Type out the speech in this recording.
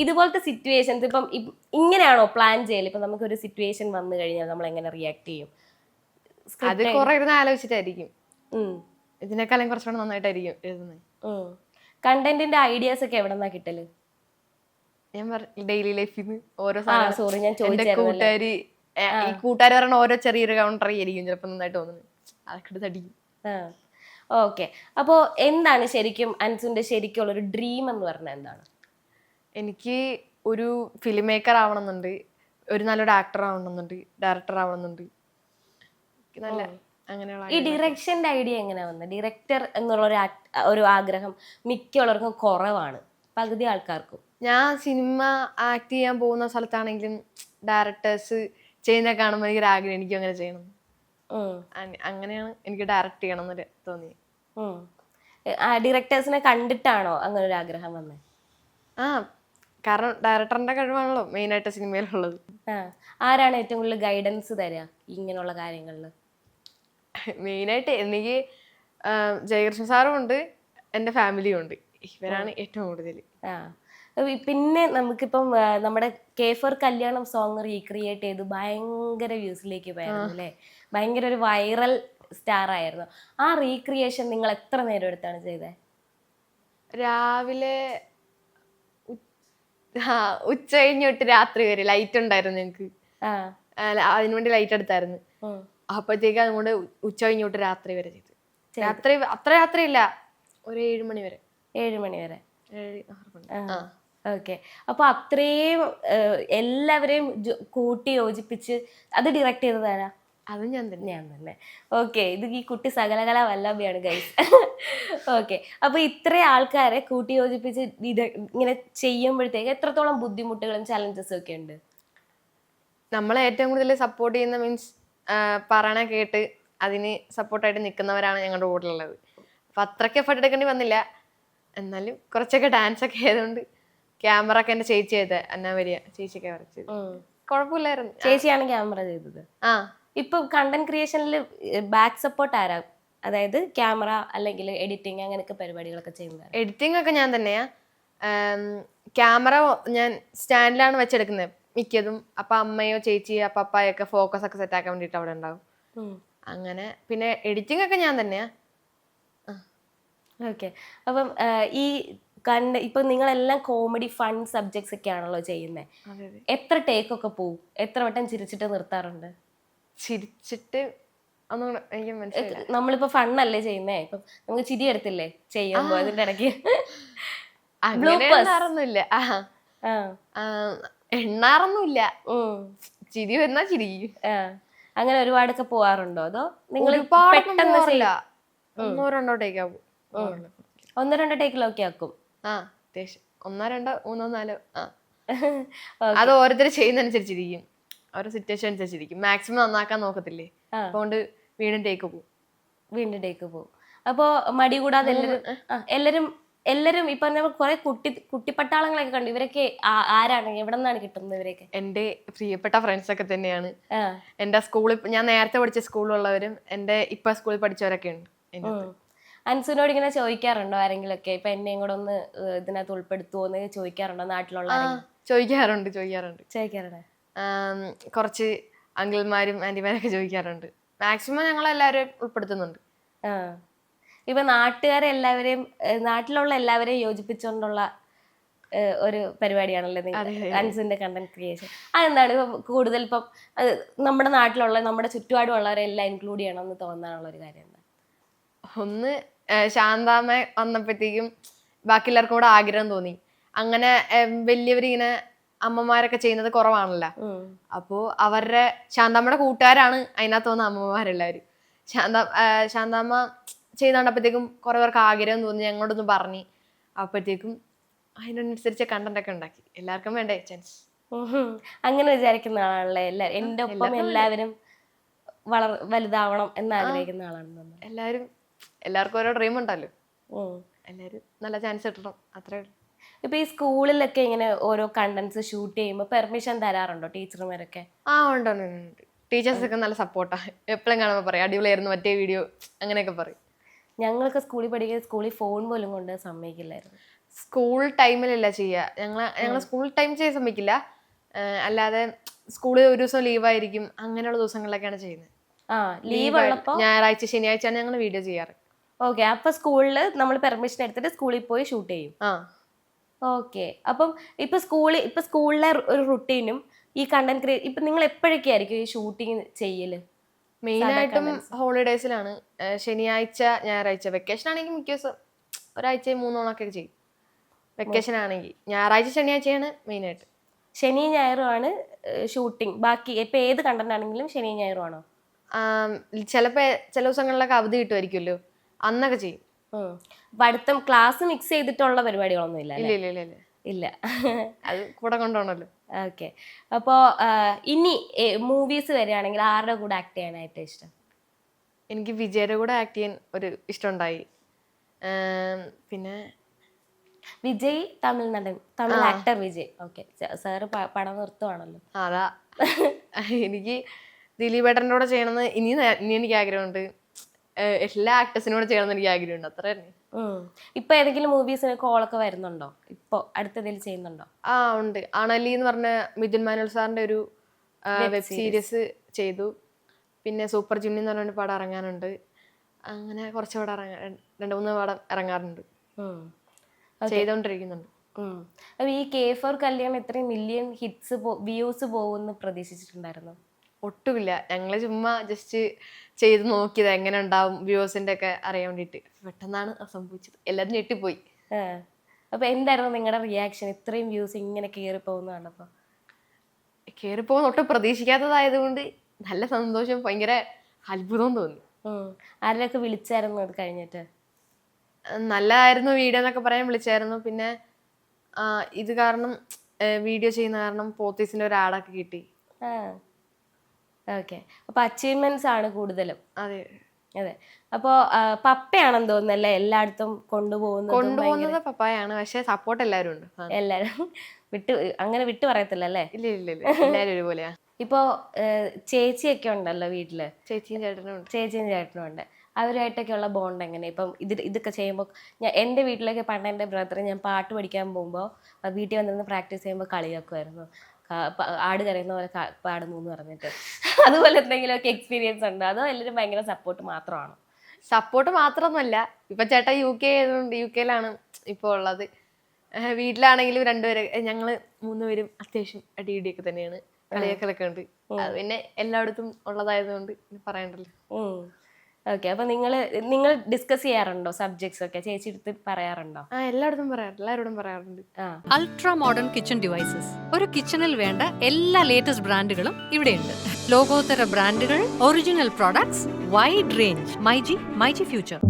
ഇതുപോലത്തെ സിറ്റുവേഷൻസ് ഇപ്പം ഇങ്ങനെയാണോ പ്ലാൻ ചെയ്യല്? ഇപ്പൊ നമുക്കൊരു സിറ്റുവേഷൻ വന്നു കഴിഞ്ഞാൽ നമ്മൾ എങ്ങനെ റിയാക്ട് ചെയ്യും? അത് കുറെ ഇരുന്ന് ആലോചിച്ചിട്ടായിരിക്കും. ഇതിനേക്കാളും കുറച്ചുകൂടെ നന്നായിട്ടായിരിക്കും എഴുതുന്നത്. കണ്ടന്റിന്റെ ഐഡിയാസ് ഒക്കെ എവിടെ നിന്നാ കിട്ടല്? ഞാൻ ഡെയിലി ലൈഫിൽ നിന്ന് ഓരോ സോറി ഞാൻ കൂട്ടുകാര് ഈ കൂട്ടുകാർ പറഞ്ഞ ഓരോ ചെറിയൊരു കൗണ്ടർ ആയിരിക്കും ചിലപ്പോൾ നന്നായിട്ട് തോന്നുന്നത്, അതൊക്കെ എടുത്ത് അടിക്കും. ഓക്കെ. അപ്പോ എന്താണ് ശരിക്കും അൻസുന്റെ ശരിക്കുള്ള ഒരു ഡ്രീം എന്ന് പറഞ്ഞാൽ എന്താണ്? എനിക്ക് ഒരു ഫിലിം മേക്കർ ആവണമെന്നുണ്ട്, ഒരു നല്ലൊരു ആക്ടർ ആവണമെന്നുണ്ട്, ഡയറക്ടർ ആവണമെന്നുണ്ട്. നല്ല അങ്ങനെയുള്ള ഈ ഡിറക്ഷന്റെ ഐഡിയ എങ്ങനെയാ വന്നത്? ഡയറക്ടർ എന്നുള്ള ഒരു ആഗ്രഹം മിക്കുള്ളവർക്കും കുറവാണ്, പകുതി ആൾക്കാർക്കും. ഞാൻ സിനിമ ആക്ട് ചെയ്യാൻ പോകുന്ന സ്ഥലത്താണെങ്കിലും ഡയറക്ടേഴ്സ് ചെയ്യുന്ന കാണുമ്പോൾ എനിക്കൊരു ആഗ്രഹം, എനിക്കും അങ്ങനെ ചെയ്യണം. അങ്ങനെയാണ് എനിക്ക് ഡയറക്റ്റ് ചെയ്യണം എന്ന് തോന്നി. ഡയറക്ടേഴ്സിനെ കണ്ടിട്ടാണോ അങ്ങനെ ഒരു ആഗ്രഹം വന്നത്? കാരണം ഡയറക്ടറിന്റെ കഴിവാണല്ലോ മെയിനായിട്ട് സിനിമയിലുള്ളത്. ആരാണ് ഏറ്റവും കൂടുതൽ ഗൈഡൻസ് തരിക ഇങ്ങനെയുള്ള കാര്യങ്ങളിൽ? മെയിനായിട്ട് എനിക്ക് ജയകൃഷ്ണ സാറും ഉണ്ട്, എൻ്റെ ഫാമിലിയും ഉണ്ട്. ഇവരാണ് ഏറ്റവും കൂടുതൽ. പിന്നെ നമുക്കിപ്പം നമ്മുടെ കേഫർ കല്യാണം സോങ് റീക്രിയേറ്റ് ചെയ്ത് ഭയങ്കര വ്യൂസിലേക്ക് പോയായിരുന്നു അല്ലേ? ഭയങ്കര ഒരു വൈറൽ സ്റ്റാർ ആയിരുന്നു. ആ റീക്രിയേഷൻ നിങ്ങൾ എത്ര നേരം എടുത്താണ് ചെയ്തത്? രാവിലെ ഉച്ച കഴിഞ്ഞിട്ട് രാത്രി വരെ. ലൈറ്റ് ഉണ്ടായിരുന്നു ഞങ്ങക്ക്, അതിനുവേണ്ടി ലൈറ്റ് എടുത്തായിരുന്നു. അപ്പോഴത്തേക്ക് അതുകൊണ്ട് ഉച്ച കഴിഞ്ഞിട്ട് രാത്രി വരെ ചെയ്തു. രാത്രി ഇല്ല, ഒരു 7 മണി വരെ. 7 മണി വരെ. ഓക്കെ. അപ്പൊ അത്രയും എല്ലാവരെയും കൂട്ടി യോജിപ്പിച്ച് അത് ഡയറക്റ്റ് ചെയ്തതാരാ? അത് ഞാൻ തന്നെ. ഓക്കെ. ഇത് ഈ കുട്ടി സകലകല വല്ലഭയാണ് ഗൈസ്. ഓക്കെ. അപ്പൊ ഇത്രയും ആൾക്കാരെ കൂട്ടി യോജിപ്പിച്ച് ഇങ്ങനെ ചെയ്യുമ്പോഴത്തേക്ക് എത്രത്തോളം ബുദ്ധിമുട്ടുകളും ചലഞ്ചസും ഒക്കെ ഉണ്ട്? നമ്മളെ ഏറ്റവും കൂടുതൽ സപ്പോർട്ട് ചെയ്യുന്ന മീൻസ് പറയണ കേട്ട് അതിന് സപ്പോർട്ടായിട്ട് നിൽക്കുന്നവരാണ് ഞങ്ങളുടെ കൂടെയുള്ളത്. അപ്പൊ അത്രയ്ക്ക് എഫർട്ട് എടുക്കേണ്ടി വന്നില്ല. എന്നാലും കുറച്ചൊക്കെ ഡാൻസ് ഒക്കെ ആയതുകൊണ്ട് ക്യാമറ ഒക്കെ എന്റെ ചേച്ചി ചെയ്ത അന്നാവരിയ ചേച്ചിയൊക്കെ വരച്ചത്. കുഴപ്പമില്ലായിരുന്നു. ചേച്ചിയാണ് ക്യാമറ ചെയ്തത്. ഇപ്പൊ കണ്ടന്റ് ക്രിയേഷനിൽ ബാക്ക് സപ്പോർട്ട് ആരാ? അതായത് ക്യാമറ അല്ലെങ്കിൽ എഡിറ്റിംഗ് അങ്ങനെയൊക്കെ പരിപാടികളൊക്കെ ചെയ്യുന്നത്? എഡിറ്റിംഗ് ഒക്കെ ഞാൻ തന്നെയാ. ക്യാമറ ഞാൻ സ്റ്റാൻഡിലാണ് വെച്ചെടുക്കുന്നത് മിക്കതും. അപ്പൊ അമ്മയോ ചേച്ചിയോ പപ്പായോ ഒക്കെ ഫോക്കസ് ഒക്കെ സെറ്റ് ആക്കാൻ വേണ്ടിട്ട് അവിടെ ഉണ്ടാവും. അങ്ങനെ പിന്നെ എഡിറ്റിംഗ് ഒക്കെ ഞാൻ തന്നെയാ. ഓക്കെ. അപ്പം ഈ ഇപ്പൊ നിങ്ങളെല്ലാം കോമഡി ഫൺ സബ്ജക്ട്സ് ഒക്കെ ആണല്ലോ ചെയ്യുന്നത്. എത്ര ടേക്ക് ഒക്കെ പോവും? എത്ര വട്ടം ചിരിച്ചിട്ട് നിർത്താറുണ്ട്? ചിരിച്ചിട്ട് എനിക്ക് മനസ്സിലായില്ല. നമ്മളിപ്പോ ഫണ്ണല്ലേ ചെയ്യുന്നേ, ഇപ്പൊ നമുക്ക് ചിരി എടുത്തില്ലേ ചെയ്യുമ്പോ അതിന്റെ ഇടയ്ക്ക്? എണ്ണാറൊന്നുമില്ല, എണ്ണാറൊന്നുമില്ല. ചിരി വരുന്ന ചിരി. അങ്ങനെ ഒരുപാടൊക്കെ പോവാറുണ്ടോ? അതോ നിങ്ങൾ പെട്ടെന്ന് 1-2 ടേക്ക് ആവും? 1-2 ടേക്കിലൊക്കെ ആക്കും. അത്യാവശ്യം 1, 2, 3, 4. അത് ഓരോരുത്തർ ചെയ്യുന്നതനുസരിച്ചിരിക്കും, ഓരോ സിറ്റുവേഷൻ അനുസരിച്ചിരിക്കും. മാക്സിമം നന്നാക്കാൻ നോക്കത്തില്ലേ, അതുകൊണ്ട് വീണ്ടും ടേക്ക് പോകും. അപ്പോ മടി കൂടാതെ എല്ലാരും ഇപ്പൊ കുറെ കുട്ടിപ്പട്ടാളങ്ങളൊക്കെ കണ്ടു. ഇവരൊക്കെ ആരാണ്, എവിടെ നിന്നാണ് കിട്ടുന്നത് ഇവരൊക്കെ? എന്റെ പ്രിയപ്പെട്ട ഫ്രണ്ട്സ് ഒക്കെ തന്നെയാണ്. എന്റെ സ്കൂളിൽ ഞാൻ നേരത്തെ പഠിച്ച സ്കൂളിലുള്ളവരും എന്റെ ഇപ്പൊ സ്കൂളിൽ പഠിച്ചവരൊക്കെ ഉണ്ട്. അൻസുനോട് ഇങ്ങനെ ചോദിക്കാറുണ്ടോ ആരെങ്കിലും ഒക്കെ, ഇപ്പൊ എന്നെയും കൂടെ ഒന്ന് ഇതിനകത്ത് ഉൾപ്പെടുത്തുവോന്ന് ചോദിക്കാറുണ്ടോ നാട്ടിലുള്ള? ചോദിക്കാറുണ്ട്. കുറച്ച് അങ്കിൾമാരും ആന്റിമാരൊക്കെ ചോദിക്കാറുണ്ട്. മാക്സിമം ഞങ്ങളെല്ലാവരും ഉൾപ്പെടുത്തുന്നുണ്ട്. ഇപ്പൊ നാട്ടിലുള്ള എല്ലാവരെയും യോജിപ്പിച്ചുകൊണ്ടുള്ള ഒരു പരിപാടിയാണല്ലോ അൻസുന്റെ കണ്ടന്റ് ക്രിയേഷൻ. അതെന്താണ് കൂടുതൽ ഇപ്പം നമ്മുടെ നാട്ടിലുള്ള നമ്മുടെ ചുറ്റുപാടുമുള്ളവരെല്ലാം ഇൻക്ലൂഡ് ചെയ്യണമെന്ന് തോന്നാനുള്ള ഒരു കാര്യം എന്താ? ഒന്ന് ശാന്താമ്മ വന്നപ്പോഴത്തേക്കും ബാക്കി എല്ലാവർക്കും കൂടെ ആഗ്രഹം തോന്നി. അങ്ങനെ വലിയവരിങ്ങനെ അമ്മമാരൊക്കെ ചെയ്യുന്നത് കുറവാണല്ലോ. അപ്പോ ശാന്താമ്മയുടെ കൂട്ടുകാരാണ് അതിനകത്ത് വന്ന അമ്മമാരെല്ലാവരും. ശാന്താമ്മ ചെയ്തോണ്ടപ്പോഴത്തേക്കും കുറെ പേർക്ക് ആഗ്രഹം തോന്നി, ഞങ്ങളോടൊന്ന് പറഞ്ഞ്. അപ്പോഴത്തേക്കും അതിനനുസരിച്ച് കണ്ടന്റ് ഒക്കെ ഉണ്ടാക്കി. എല്ലാവർക്കും വേണ്ടേ ചാൻസ്? അങ്ങനെ വിചാരിക്കുന്ന ആളാണല്ലേ എന്റെ ഒപ്പം എല്ലാവരും വലുതാവണം എന്ന് ആഗ്രഹിക്കുന്ന ആളാണ്. എല്ലാവർക്കും ഓരോ ഡ്രീം ഉണ്ടല്ലോ. എല്ലാവരും നല്ല ചാൻസ് കിട്ടണം, അത്രേ ഉള്ളൂ. ഇപ്പൊ ഈ സ്കൂളിലൊക്കെ ഇങ്ങനെ ഓരോ കണ്ടന്റ്സ് ഷൂട്ട് ചെയ്യുമ്പോൾ പെർമിഷൻ തരാറുണ്ടോ ടീച്ചർമാരൊക്കെ? ഉണ്ട്. ടീച്ചേഴ്സ് ഒക്കെ നല്ല സപ്പോർട്ടാ. എപ്പോഴും കാണുമ്പോൾ പറയും അടിപൊളിയായിരുന്നു മറ്റേ വീഡിയോ, അങ്ങനെയൊക്കെ പറയും. ഞങ്ങളൊക്കെ സ്കൂളിൽ പഠിക്കുന്ന സ്കൂളിൽ ഫോൺ പോലും കൊണ്ട് സമ്മതിക്കില്ലായിരുന്നു. സ്കൂൾ ടൈമിലല്ല ചെയ്യുക. ഞങ്ങൾ സ്കൂൾ ടൈം ചെയ്യാൻ സമ്മതിക്കില്ല. അല്ലാതെ സ്കൂളിൽ ഒരു ദിവസം ലീവായിരിക്കും, അങ്ങനെയുള്ള ദിവസങ്ങളിലൊക്കെയാണ് ചെയ്യുന്നത്. ലീവ് ഉള്ളപ്പോ ഞായറാഴ്ച ശനിയാഴ്ചയാണ് ഞങ്ങൾ വീഡിയോ ചെയ്യാറ്. ഓക്കെ. അപ്പൊ സ്കൂളിൽ നമ്മൾ പെർമിഷൻ എടുത്തിട്ട് സ്കൂളിൽ പോയി ഷൂട്ട് ചെയ്യും. ഓക്കെ. അപ്പം ഇപ്പൊ സ്കൂളിലെ ഒരു റുട്ടീനും ഈ കണ്ടന്റ് ക്രിയേറ്റ് ഇപ്പൊ നിങ്ങൾ എപ്പോഴൊക്കെ ആയിരിക്കും ഈ ഷൂട്ടിങ് ചെയ്യല്? മെയിനായിട്ടും ഹോളിഡേയ്സിലാണ്. ശനിയാഴ്ച ഞായറാഴ്ച. വെക്കേഷൻ ആണെങ്കിൽ മിക്ക ദിവസം ഒരാഴ്ച 3 തവണയൊക്കെ ചെയ്യും. വെക്കേഷൻ ആണെങ്കിൽ ഞായറാഴ്ച ശനിയാഴ്ചയാണ് മെയിനായിട്ട്. ശനി ഞായറും ആണ് ഷൂട്ടിങ്. ബാക്കി ഇപ്പൊ ഏത് കണ്ടന്റ് ആണെങ്കിലും ശനി ഞായറും ആണോ? ചില ദിവസങ്ങളിലൊക്കെ അവധി കിട്ടുമായിരിക്കുമല്ലോ, അന്നൊക്കെ ചെയ്യും. പഠിത്തം ക്ലാസ് മിക്സ് ചെയ്തിട്ടുള്ള പരിപാടികളൊന്നും ഇല്ല? ഇല്ല. അത് കൂടെ കൊണ്ടുപോകണല്ലോ. ഓക്കെ. അപ്പോ ഇനി മൂവീസ് വരികയാണെങ്കിൽ ആരുടെ കൂടെ ആക്ട് ചെയ്യാനായിട്ട് ഇഷ്ടം? എനിക്ക് വിജയുടെ കൂടെ ആക്ട് ചെയ്യാൻ ഒരു ഇഷ്ടമുണ്ടായി. പിന്നെ വിജയ് തമിഴ് നടൻ, Tamil actor Vijay. Okay. Sir പടം നിർത്തുവാണല്ലോ. അതാ എനിക്ക് ദിലീപേട്ടൻ്റെ കൂടെ ചെയ്യണമെന്ന് ഇനി എനിക്ക് ആഗ്രഹമുണ്ട്. എല്ലാ ആക്ടേഴ്സിനോട് ചെയ്യണമെന്ന് എനിക്ക് ആഗ്രഹമുണ്ട്. അത്ര തന്നെ. ഇപ്പൊ ഏതെങ്കിലും മൂവീസിന് കോളൊക്കെ വരുന്നുണ്ടോ? ഇപ്പൊ അടുത്തതിൽ ചെയ്യുന്നുണ്ടോ? ഉണ്ട്. അണലി എന്ന് പറഞ്ഞ മിഥുൻ മാനുവൽ സാറിന്റെ ഒരു വെബ് സീരീസ് ചെയ്തു. പിന്നെ സൂപ്പർ ജുന്നി എന്ന് പറഞ്ഞ പടം ഇറങ്ങാനുണ്ട്. അങ്ങനെ കുറച്ച് പടം 2-3 പടം ഇറങ്ങാറുണ്ട്, ചെയ്തോണ്ടിരിക്കുന്നുണ്ട്. അപ്പൊ ഈ K4 കല്യാണം ഇത്രയും മില്യൺ ഹിറ്റ്സ് വ്യൂസ് പോകുമെന്ന് പ്രതീക്ഷിച്ചിട്ടുണ്ടായിരുന്നു? ഒട്ടുമില്ല. ഞങ്ങള് ചുമ്മാ ജസ്റ്റ് ചെയ്ത് നോക്കിയത് എങ്ങനെ ഉണ്ടാവും വ്യൂസിന്റെ ഒക്കെ അറിയാൻ വേണ്ടിട്ട്. പെട്ടെന്നാണ് സംഭവിച്ചത്. എല്ലാരും ഞെട്ടിപ്പോയി. അപ്പൊ എന്തായിരുന്നു നിങ്ങളുടെ റിയാക്ഷൻ ഇത്രയും വ്യൂസ് ഇങ്ങനെ കയറി പോകുന്ന കണ്ടപ്പോ? കയറി പോകുന്ന ഒട്ടും പ്രതീക്ഷിക്കാത്തതായതുകൊണ്ട് നല്ല സന്തോഷം, ഭയങ്കര അത്ഭുതം തോന്നി. ആരെയൊക്കെ വിളിച്ചായിരുന്നു അത് കഴിഞ്ഞിട്ട്? നല്ലതായിരുന്നു വീഡിയോ എന്നൊക്കെ പറയാൻ വിളിച്ചായിരുന്നു. പിന്നെ ഇത് കാരണം വീഡിയോ ചെയ്യുന്ന കാരണം പോത്തീസിന്റെ ഒരു ആഡൊക്കെ കിട്ടി. ഓക്കെ. അപ്പൊ അച്ചീവ്മെന്റ്സ് ആണ് കൂടുതലും. അതെ. അപ്പോ പപ്പയാണെന്ന് തോന്നുന്നല്ലേ എല്ലായിടത്തും കൊണ്ടുപോകുന്നത്? പപ്പായാണ്. പക്ഷെ സപ്പോർട്ട് എല്ലാവരും ഉണ്ട്. എല്ലാരും അങ്ങനെ വിട്ടു പറയത്തില്ല അല്ലേ? ഇല്ല, എല്ലാവരും ഒരുപോലെയാ. ഇപ്പോ ചേച്ചിയൊക്കെ ഉണ്ടല്ലോ വീട്ടില്? ചേച്ചിയും ചേട്ടനും ഉണ്ട്. അവരുമായിട്ടൊക്കെ ഉള്ള ബോണ്ട് എങ്ങനെ? ഇപ്പം ഇതൊക്കെ ചെയ്യുമ്പോൾ എൻ്റെ വീട്ടിലൊക്കെ പണ്ട് എൻ്റെ ബ്രദർ ഞാൻ പാട്ട് പഠിക്കാൻ പോകുമ്പോൾ വീട്ടിൽ വന്നിരുന്ന് പ്രാക്ടീസ് ചെയ്യുമ്പോൾ കളിയാക്കുമായിരുന്നു. ആട് കരയുന്ന പോലെ പാടുന്നു എന്ന് പറഞ്ഞിട്ട്. അതുപോലെ എന്തെങ്കിലുമൊക്കെ എക്സ്പീരിയൻസ് ഉണ്ടോ? അതോ എല്ലാവരും ഭയങ്കര സപ്പോർട്ട് മാത്രമാണോ? സപ്പോർട്ട് മാത്രമൊന്നുമല്ല. ഇപ്പൊ ചേട്ടാ UK ആയതുകൊണ്ട് UK-യിലാണ് ഇപ്പോൾ ഉള്ളത്. വീട്ടിലാണെങ്കിലും ഞങ്ങള് 3 പേരും അത്യാവശ്യം അടിയിടിയൊക്കെ തന്നെയാണ്. കളിയാക്കലൊക്കെ ഉണ്ട്. അത് പിന്നെ എല്ലായിടത്തും ഉള്ളതായതുകൊണ്ട് പറയണ്ടല്ലോ. ഓക്കെ. അപ്പൊ നിങ്ങൾ ഡിസ്കസ് ചെയ്യാറുണ്ടോ സബ്ജക്ട്സ് ഒക്കെ? ചേച്ചി എടുത്ത് പറയാറുണ്ടോ? എല്ലാവരോടും പറയാറുണ്ട്. Ultra modern kitchen devices. ഒരു കിച്ചണിൽ വേണ്ട എല്ലാ ലേറ്റസ്റ്റ് ബ്രാൻഡുകളും ഇവിടെയുണ്ട്. ലോകോത്തര ബ്രാൻഡുകൾ, original products, wide range. MyG future.